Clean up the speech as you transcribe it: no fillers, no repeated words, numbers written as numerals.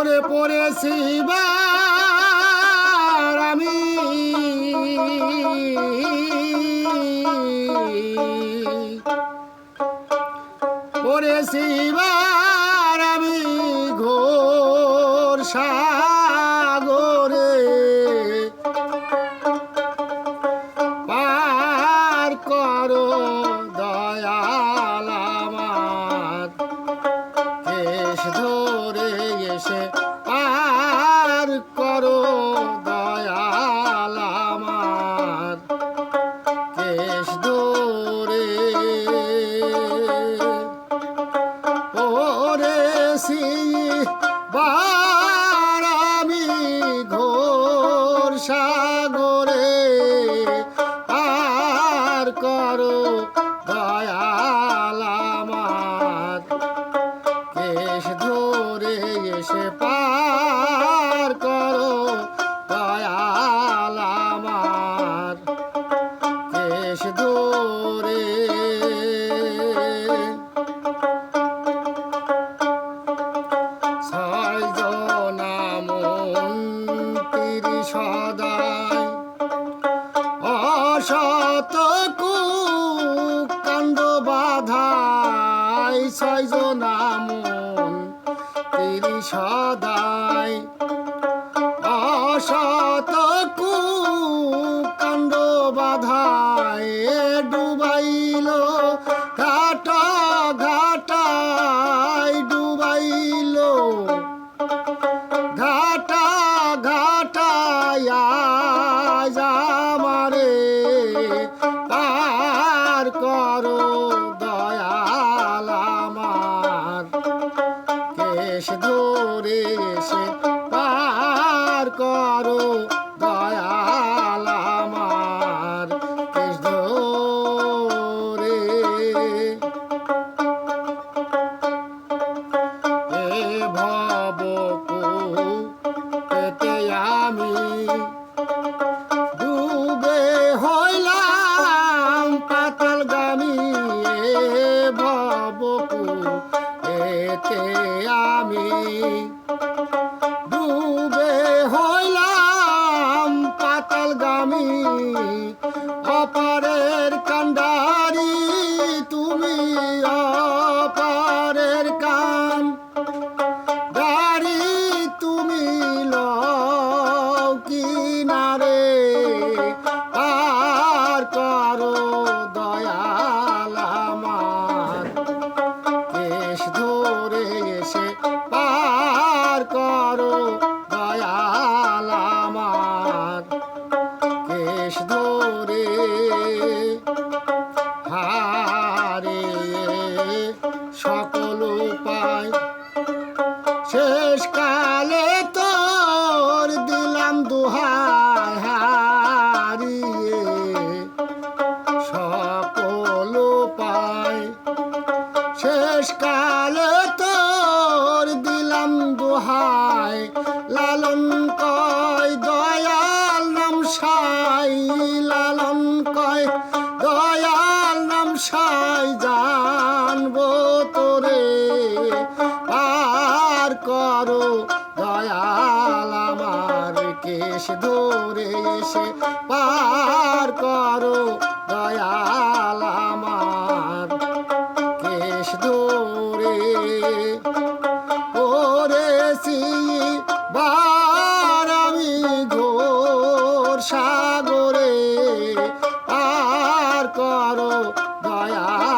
ওরে পড়েছি বার আমি পড়েছি বার আমি ঘোর সাগরে পার করো দয়াল আমার কেশ ধরে এসে পার করো দয়াল আমার কেশ ধরে পড়েছি বার আমি ঘোর সাগরে পার করো দয়াল আমার কেশ ধরে এসে পার করো দয়াল আমার কেশ ধরে ছয়জনা মন্ত্রী সদাই অসত কুকাণ্ড বাধায় ছয়জনা মন্ত্রী সদাই অসত কুকাণ্ড বাধায় ডুবাইল ঘাটা ঘাটায় ডুবাইল ঘাটা ঘাটায় আজ আমারে পার করো দয়াল আমার কেশ ধরে এসে পার করো দয়াল আমার কেশ ধরে এ ভবকুতে আমি ডুবে হইলাম পাতালগামী এ ভবকুতে আমি ডুবে হইলাম পাতালগামী অপারের কান্ডারি তুমি অপারের কান গাড়ি তুমি লও কিনারে পার করো দয়াল আমার কেশ ধরে এসে পার করো দয়াল আমার কেশ ধরে হারে সকল উপায় শেষ কালে তোর দিলাম দুহাই হারিয়ে সকল উপায় শেষ কালে তোর দিলাম দুহাই লালন কয় দয়াল নাম সাই লালন কয় দয়াল নাম সাই জানবো তোরে পার করো দয়াল আমার কেশ ধরে এসে পার করো দয়াল আমার কেশ ধরে পড়েছি বার আমি ঘোর সাগরে পার করো দয়াল